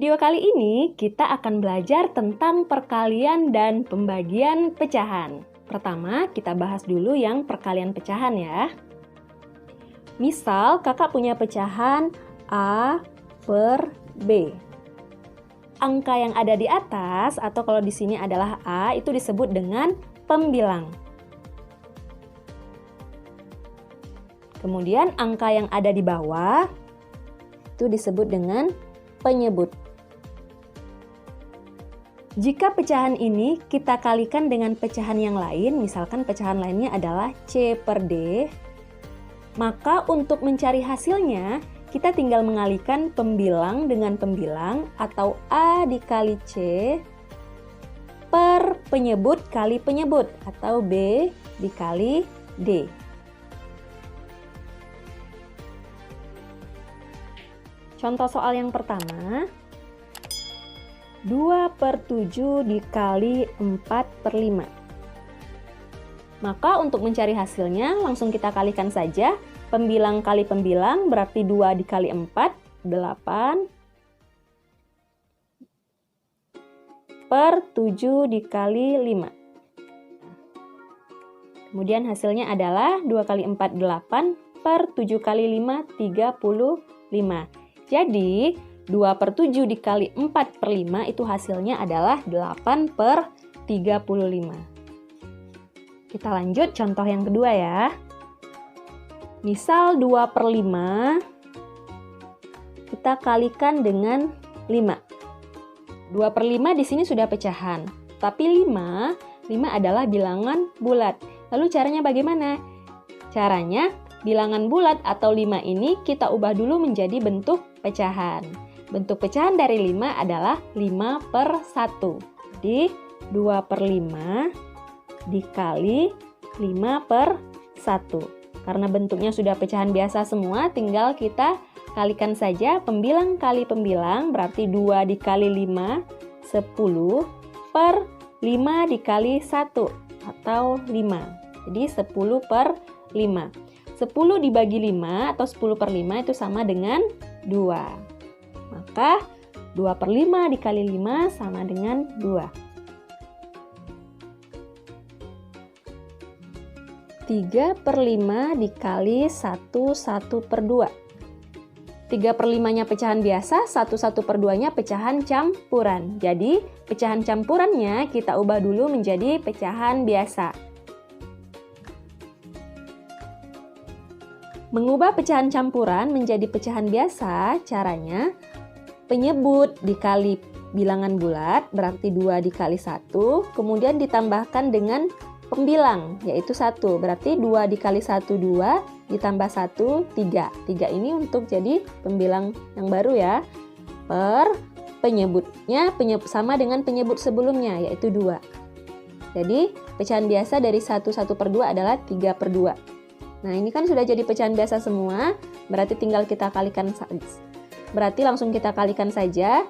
video kali ini kita akan belajar tentang perkalian dan pembagian pecahan. Pertama, kita bahas dulu yang perkalian pecahan ya. Misal, kakak punya pecahan A per B. Angka yang ada di atas, atau kalau di sini adalah A, itu disebut dengan pembilang. Kemudian angka yang ada di bawah, itu disebut dengan penyebut. Jika pecahan ini kita kalikan dengan pecahan yang lain, misalkan pecahan lainnya adalah C per D, maka untuk mencari hasilnya, kita tinggal mengalikan pembilang dengan pembilang atau A dikali C per penyebut kali penyebut atau B dikali D. Contoh soal yang pertama, 2 per 7 dikali 4 per 5. Maka untuk mencari hasilnya, langsung kita kalikan saja. Pembilang kali pembilang berarti 2 dikali 4, 8. Per 7 dikali 5. Kemudian hasilnya adalah 2 kali 4, 8. Per 7 kali 5, 35. Jadi, 2 per 7 dikali 4 per 5 itu hasilnya adalah 8 per 35. Kita lanjut contoh yang kedua ya. Misal 2 per 5, kita kalikan dengan 5. 2 per 5 di sini sudah pecahan, tapi 5 adalah bilangan bulat. Lalu caranya bagaimana? Caranya, bilangan bulat atau 5 ini kita ubah dulu menjadi bentuk pecahan. Bentuk pecahan dari 5 adalah 5 per 1. Jadi 2 per 5 dikali 5 per 1. Karena bentuknya sudah pecahan biasa semua, tinggal kita kalikan saja pembilang kali pembilang, berarti 2 dikali 5, 10 per 5 dikali 1 atau 5. Jadi 10 per 5. 10 dibagi 5 atau 10 per 5 itu sama dengan 2. Maka 2 per 5 dikali 5 sama dengan 2. 3 per 5 dikali 1 per 2. 3 per 5-nya pecahan biasa, 1 per 2-nya pecahan campuran. Jadi pecahan campurannya kita ubah dulu menjadi pecahan biasa. Mengubah pecahan campuran menjadi pecahan biasa, caranya penyebut dikali bilangan bulat, berarti 2 dikali 1, kemudian ditambahkan dengan pembilang, yaitu 1. Berarti 2 dikali 1, 2, ditambah 1, 3. 3 ini untuk jadi pembilang yang baru ya. Per penyebutnya sama dengan penyebut sebelumnya, yaitu 2. Jadi pecahan biasa dari 1 per 2 adalah 3 per 2. Nah, ini kan sudah jadi pecahan biasa semua, berarti tinggal kita kalikan saja. Berarti langsung kita kalikan saja.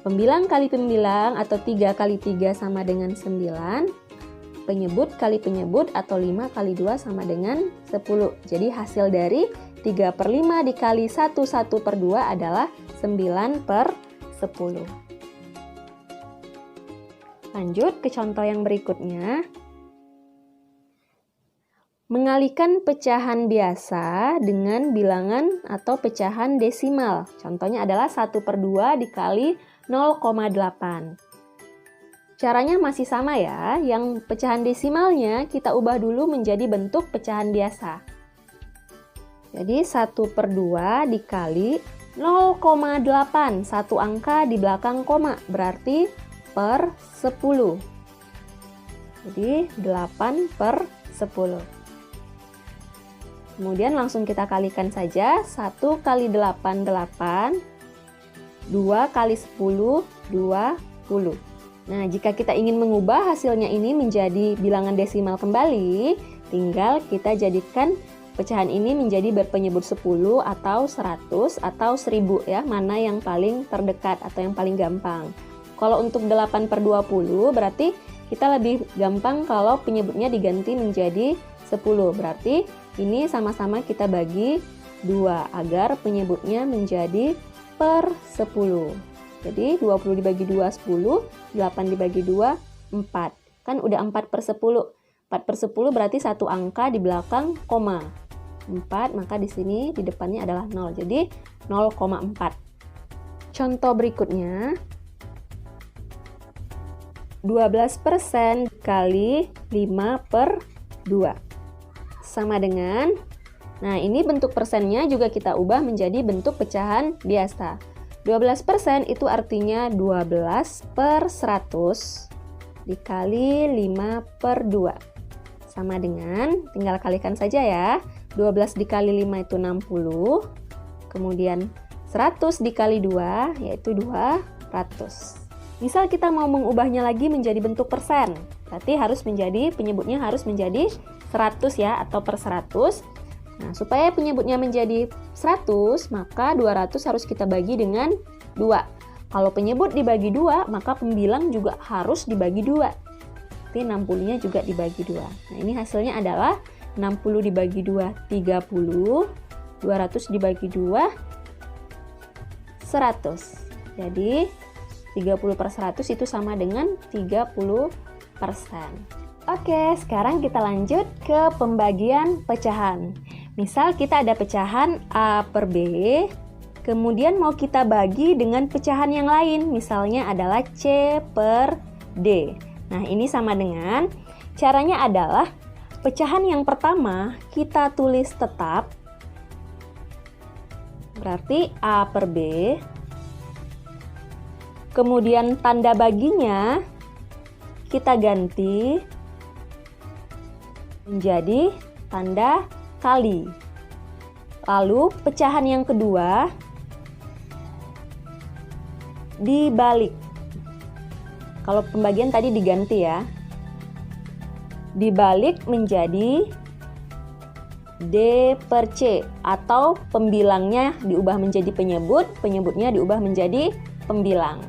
Pembilang kali pembilang atau 3 kali 3 sama dengan 9. Penyebut kali penyebut atau 5 kali 2 sama dengan 10. Jadi hasil dari 3 per 5 dikali 1 per 2 adalah 9 per 10. Lanjut ke contoh yang berikutnya. Mengalihkan pecahan biasa dengan bilangan atau pecahan desimal. Contohnya adalah 1 per 2 dikali 0,8. Caranya masih sama ya. Yang pecahan desimalnya kita ubah dulu menjadi bentuk pecahan biasa. Jadi 1 per 2 dikali 0,8. Satu angka di belakang koma, berarti per 10. Jadi 8 per 10. Kemudian langsung kita kalikan saja. 1 kali 8, 8. 2 kali 10, 20. Nah, jika kita ingin mengubah hasilnya ini menjadi bilangan desimal kembali, tinggal kita jadikan pecahan ini menjadi berpenyebut 10 atau 100 atau 1000 ya, mana yang paling terdekat atau yang paling gampang. Kalau untuk 8 per 20 berarti kita lebih gampang kalau penyebutnya diganti menjadi 10. Berarti ini sama-sama kita bagi 2 agar penyebutnya menjadi per 10. Jadi 20 dibagi 2, 10. 8 dibagi 2, 4. Kan udah 4 per 10. 4 per 10 berarti satu angka di belakang koma. 4, maka di sini di depannya adalah 0. Jadi 0,4. Contoh berikutnya. 12% kali 5 per 2. Sama dengan, nah ini bentuk persennya juga kita ubah menjadi bentuk pecahan biasa. 12% itu artinya 12 per 100 dikali 5 per 2. Sama dengan, tinggal kalikan saja ya. 12 dikali 5 itu 60. Kemudian 100 dikali 2 yaitu 200. Misal kita mau mengubahnya lagi menjadi bentuk persen. Berarti penyebutnya harus menjadi 100 ya, atau per 100. Nah, supaya penyebutnya menjadi 100, maka 200 harus kita bagi dengan 2. Kalau penyebut dibagi 2, maka pembilang juga harus dibagi 2. Berarti 60-nya juga dibagi 2. Nah, ini hasilnya adalah 60 dibagi 2, 30. 200 dibagi 2, 100. Jadi, 30 per 100 itu sama dengan 30%. Oke, sekarang kita lanjut ke pembagian pecahan. Misal kita ada pecahan A per B, kemudian mau kita bagi dengan pecahan yang lain, misalnya adalah C per D. Nah, ini sama dengan, caranya adalah pecahan yang pertama kita tulis tetap, berarti A per B. Kemudian tanda baginya kita ganti menjadi tanda kali. Lalu pecahan yang kedua dibalik. Kalau pembagian tadi diganti ya. Dibalik menjadi D per C, atau pembilangnya diubah menjadi penyebut, penyebutnya diubah menjadi pembilang.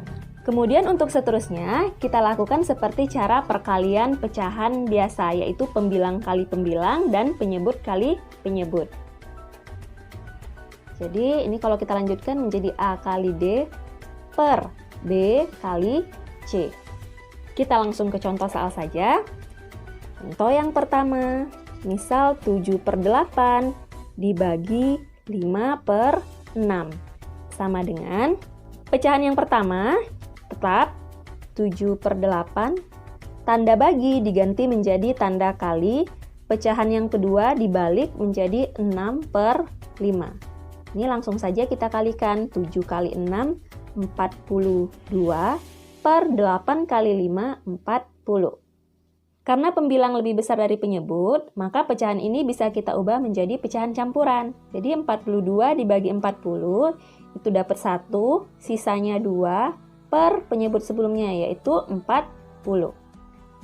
Kemudian untuk seterusnya, kita lakukan seperti cara perkalian pecahan biasa, yaitu pembilang kali pembilang dan penyebut kali penyebut. Jadi ini kalau kita lanjutkan menjadi A kali D per B kali C. Kita langsung ke contoh soal saja. Contoh yang pertama, misal 7 per 8 dibagi 5 per 6. Sama dengan pecahan yang pertama, tetap 7 per 8, tanda bagi diganti menjadi tanda kali, pecahan yang kedua dibalik menjadi 6 per 5. Ini langsung saja kita kalikan, 7 kali 6, 42, per 8 kali 5, 40. Karena pembilang lebih besar dari penyebut, maka pecahan ini bisa kita ubah menjadi pecahan campuran. Jadi 42 dibagi 40, itu dapat 1, sisanya 2, per penyebut sebelumnya yaitu 40.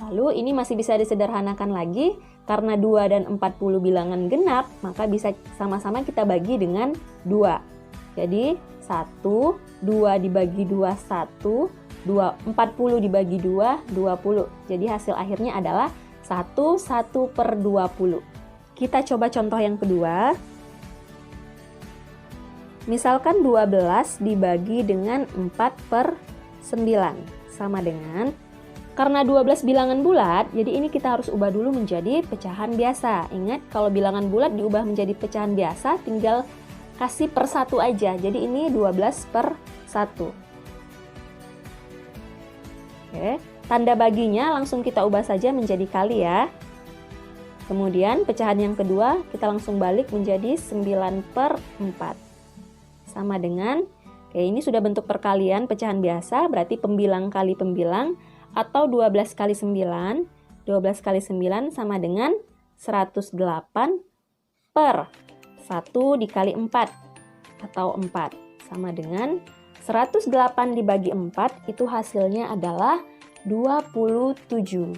Lalu ini masih bisa disederhanakan lagi, karena 2 dan 40 bilangan genap, maka bisa sama-sama kita bagi dengan 2. Jadi 1, 2 dibagi 2, 1, 40 dibagi 2, 20. Jadi hasil akhirnya adalah 1 per 20. Kita coba contoh yang kedua. Misalkan 12 dibagi dengan 4 per 9, sama dengan, karena 12 bilangan bulat, jadi ini kita harus ubah dulu menjadi pecahan biasa. Ingat, kalau bilangan bulat diubah menjadi pecahan biasa, tinggal kasih per 1 aja. Jadi ini 12 per 1. Oke, tanda baginya langsung kita ubah saja menjadi kali ya. Kemudian pecahan yang kedua kita langsung balik menjadi 9 per 4. Sama dengan, oke, ini sudah bentuk perkalian pecahan biasa, berarti pembilang kali pembilang, atau 12 kali 9. 12 kali 9 sama dengan 108 per 1 dikali 4, atau 4. Sama dengan 108 dibagi 4, itu hasilnya adalah 27.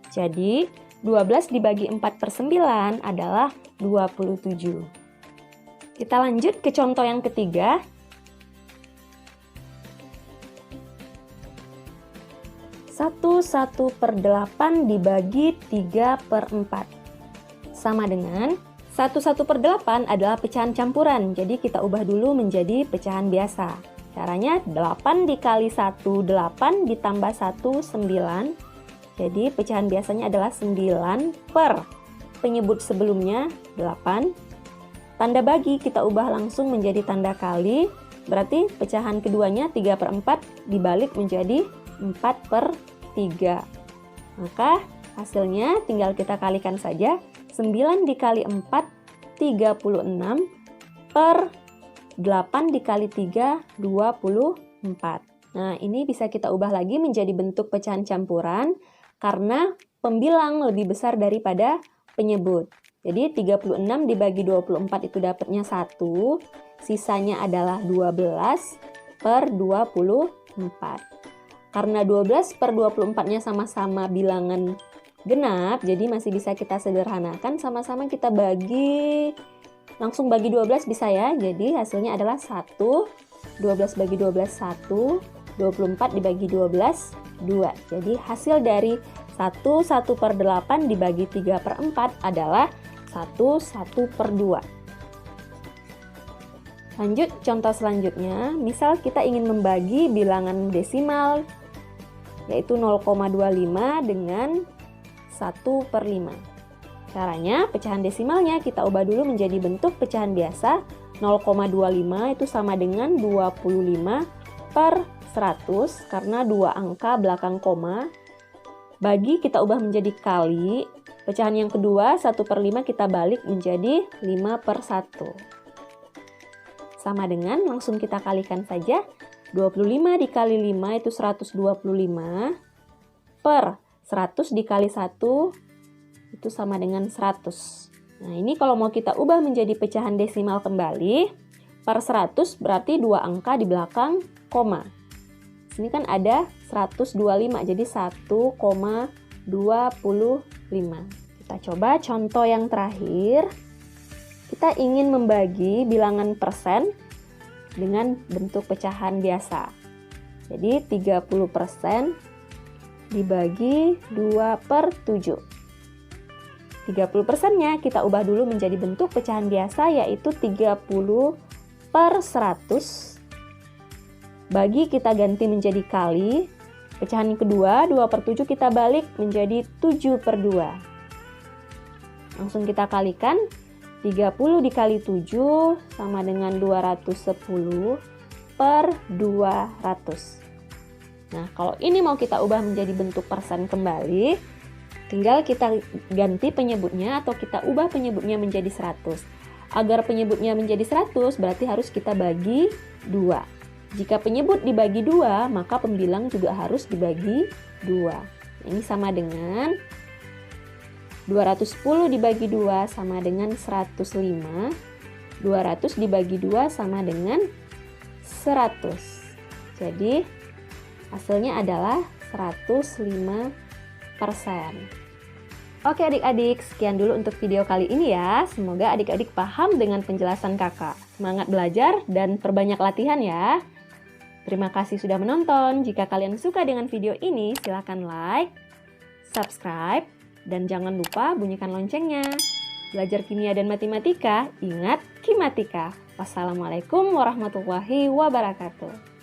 Jadi, 12 dibagi 4 per 9 adalah 27. Kita lanjut ke contoh yang ketiga. Satu per 8 dibagi 3 per 4. Sama dengan 1 per 8 adalah pecahan campuran, jadi kita ubah dulu menjadi pecahan biasa. Caranya 8 dikali 1, 8 ditambah 1, 9. Jadi pecahan biasanya adalah 9 per penyebut sebelumnya 8. Tanda bagi kita ubah langsung menjadi tanda kali. Berarti pecahan keduanya 3 per 4 dibalik menjadi 4 per 3. Maka hasilnya tinggal kita kalikan saja. 9 dikali 4, 36 per 8 dikali 3, 24. Nah, ini bisa kita ubah lagi menjadi bentuk pecahan campuran karena pembilang lebih besar daripada penyebut. Jadi 36 dibagi 24 itu dapatnya 1, sisanya adalah 12 per 24. Karena 12 per 24-nya sama-sama bilangan genap, jadi masih bisa kita sederhanakan, sama-sama kita bagi, langsung bagi 12 bisa ya. Jadi hasilnya adalah 1, 12 bagi 12, 1, 24 dibagi 12, 2. Jadi hasil dari 1 per 8 dibagi 3 per 4 adalah 1 per 2. Lanjut contoh selanjutnya, misal kita ingin membagi bilangan desimal yaitu 0,25 dengan 1 per 5. Caranya pecahan desimalnya kita ubah dulu menjadi bentuk pecahan biasa. 0,25 itu sama dengan 25 per 100 karena 2 angka belakang koma. Bagi kita ubah menjadi kali. Pecahan yang kedua 1 per 5 kita balik menjadi 5 per 1. Sama dengan langsung kita kalikan saja. 25 dikali 5 itu 125 per 100 dikali 1 itu sama dengan 100. Nah, ini kalau mau kita ubah menjadi pecahan desimal kembali, per 100 berarti 2 angka di belakang koma. Sini kan ada 125, jadi 1,25. Kita coba contoh yang terakhir. Kita ingin membagi bilangan persen dengan bentuk pecahan biasa. Jadi 30% dibagi 2 per 7. 30%-nya kita ubah dulu menjadi bentuk pecahan biasa yaitu 30 per 100. Bagi kita ganti menjadi kali. Pecahan yang kedua 2 per 7 kita balik menjadi 7 per 2. Langsung kita kalikan. 30 dikali 7 sama dengan 210 per 200. Nah, kalau ini mau kita ubah menjadi bentuk persen kembali, tinggal kita ganti penyebutnya atau kita ubah penyebutnya menjadi 100. Agar penyebutnya menjadi 100 berarti harus kita bagi 2. Jika penyebut dibagi 2, maka pembilang juga harus dibagi 2. Ini sama dengan 210 dibagi 2 sama dengan 105. 200 dibagi 2 sama dengan 100. Jadi hasilnya adalah 105%. Oke adik-adik, sekian dulu untuk video kali ini ya. Semoga adik-adik paham dengan penjelasan kakak. Semangat belajar dan perbanyak latihan ya. Terima kasih sudah menonton. Jika kalian suka dengan video ini, silakan like, subscribe, dan jangan lupa bunyikan loncengnya. Belajar kimia dan matematika, ingat Kimatika. Wassalamualaikum warahmatullahi wabarakatuh.